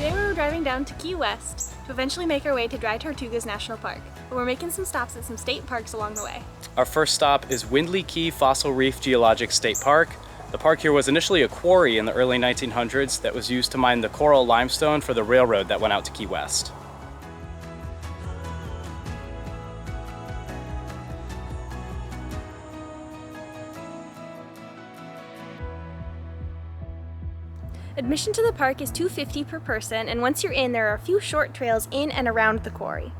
Today we were driving down to Key West to eventually make our way to Dry Tortugas National Park, but we're making some stops at some state parks along the way. Our first stop is Windley Key Fossil Reef Geologic State Park. The park here was initially a quarry in the early 1900s that was used to mine the coral limestone for the railroad that went out to Key West. Admission to the park is $2.50 per person, and once you're in, there are a few short trails in and around the quarry.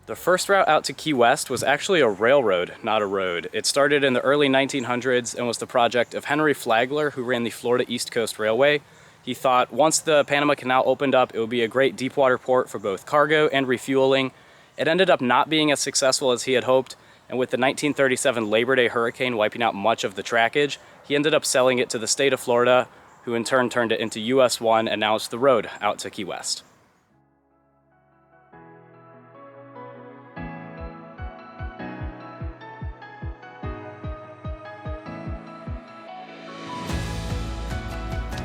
The first route out to Key West was actually a railroad, not a road. It started in the early 1900s and was the project of Henry Flagler, who ran the Florida East Coast Railway. He thought once the Panama Canal opened up, it would be a great deepwater port for both cargo and refueling. It ended up not being as successful as he had hoped, and with the 1937 Labor Day hurricane wiping out much of the trackage, he ended up selling it to the state of Florida, who in turn turned it into US 1, and now it's the road out to Key West.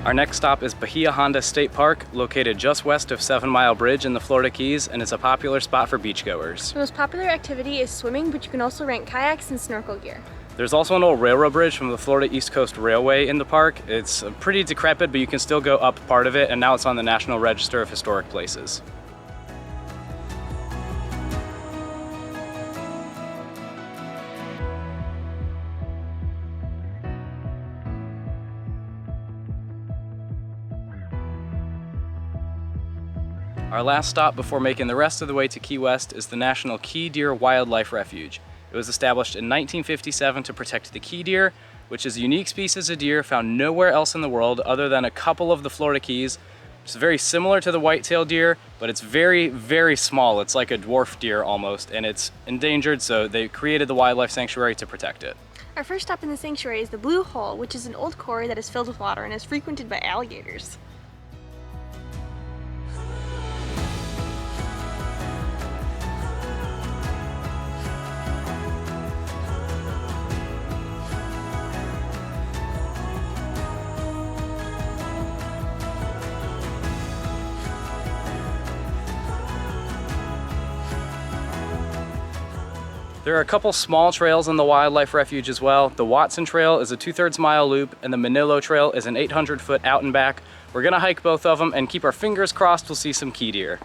Our next stop is Bahia Honda State Park, located just west of 7 Mile Bridge in the Florida Keys, and is a popular spot for beachgoers. The most popular activity is swimming, but you can also rent kayaks and snorkel gear. There's also an old railroad bridge from the Florida East Coast Railway in the park. It's pretty decrepit, but you can still go up part of it, and now it's on the National Register of Historic Places. Our last stop before making the rest of the way to Key West is the National Key Deer Wildlife Refuge. It was established in 1957 to protect the key deer, which is a unique species of deer found nowhere else in the world other than a couple of the Florida Keys. It's very similar to the white-tailed deer, but it's very, very small. It's like a dwarf deer almost, and it's endangered, so they created the wildlife sanctuary to protect it. Our first stop in the sanctuary is the Blue Hole, which is an old quarry that is filled with water and is frequented by alligators. There are a couple small trails in the wildlife refuge as well. The Watson Trail is a 2/3 mile loop, and the Manillo Trail is an 800-foot out and back. We're gonna hike both of them and keep our fingers crossed we'll see some key deer.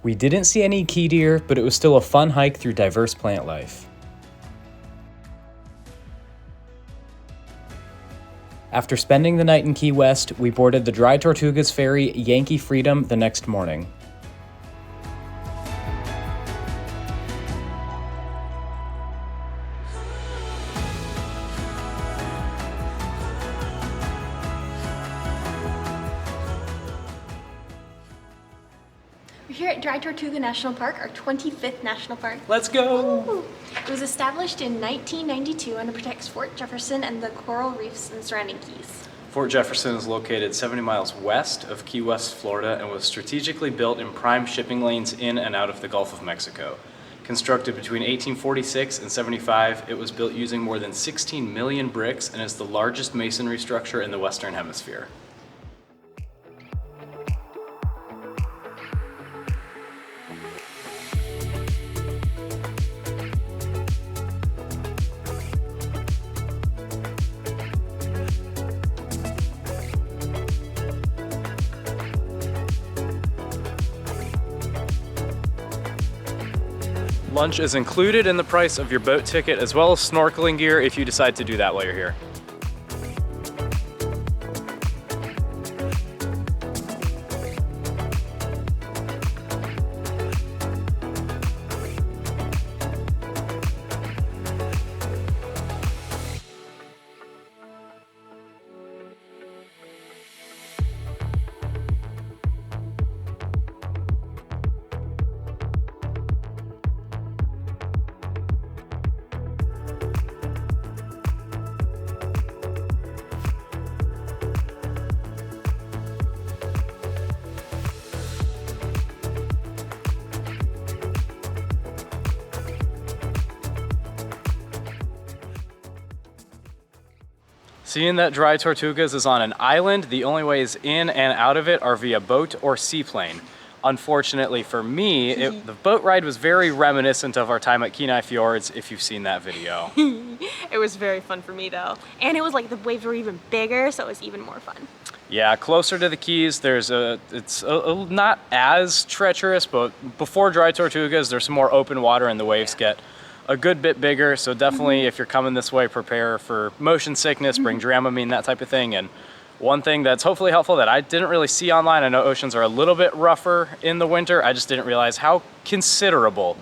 We didn't see any key deer, but it was still a fun hike through diverse plant life. After spending the night in Key West, we boarded the Dry Tortugas ferry Yankee Freedom the next morning. We're here at Dry Tortuga National Park, our 25th national park. Let's go! Woo! It was established in 1992 and it protects Fort Jefferson and the coral reefs and surrounding keys. Fort Jefferson is located 70 miles west of Key West, Florida, and was strategically built in prime shipping lanes in and out of the Gulf of Mexico. Constructed between 1846 and 75, it was built using more than 16 million bricks and is the largest masonry structure in the Western Hemisphere. Lunch is included in the price of your boat ticket, as well as snorkeling gear if you decide to do that while you're here. Seeing that Dry Tortugas is on an island, the only ways in and out of it are via boat or seaplane. Unfortunately for me, the boat ride was very reminiscent of our time at Kenai Fjords, if you've seen that video. It was very fun for me though. And it was like the waves were even bigger, so it was even more fun. Yeah, closer to the Keys, it's not as treacherous, but before Dry Tortugas, there's some more open water and the waves get a good bit bigger. So definitely if you're coming this way, prepare for motion sickness, bring Dramamine, that type of thing. And one thing that's hopefully helpful that I didn't really see online, I know oceans are a little bit rougher in the winter, I just didn't realize how considerable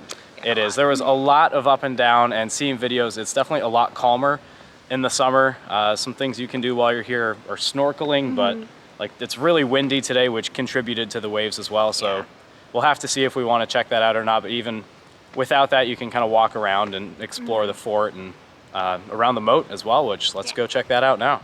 it is. There was a lot of up and down, and seeing videos, it's definitely a lot calmer in the summer. Some things you can do while you're here are snorkeling, but like it's really windy today, which contributed to the waves as well. So we'll have to see if we want to check that out or not. But even without that, you can kind of walk around and explore the fort and around the moat as well, which let's go check that out now.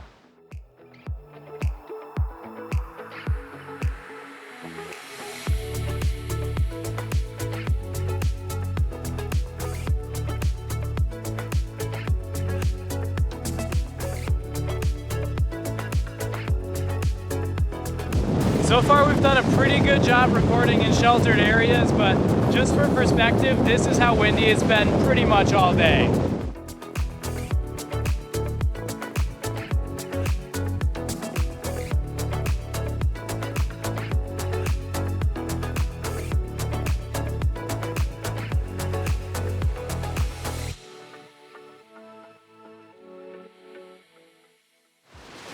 So far we've done a pretty good job recording in sheltered areas, but just for perspective, this is how windy it's been pretty much all day.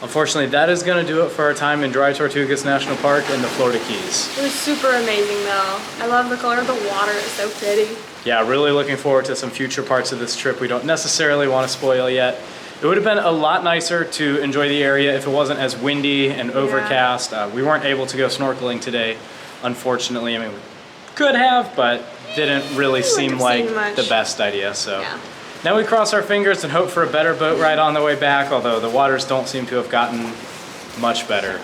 Unfortunately, that is going to do it for our time in Dry Tortugas National Park in the Florida Keys. It was super amazing though. I love the color of the water, it's so pretty. Yeah, really looking forward to some future parts of this trip we don't necessarily want to spoil yet. It would have been a lot nicer to enjoy the area if it wasn't as windy and overcast. We weren't able to go snorkeling today, unfortunately. I mean, we could have, but didn't really seem like the best idea. So. Yeah. Now we cross our fingers and hope for a better boat ride on the way back, although the waters don't seem to have gotten much better.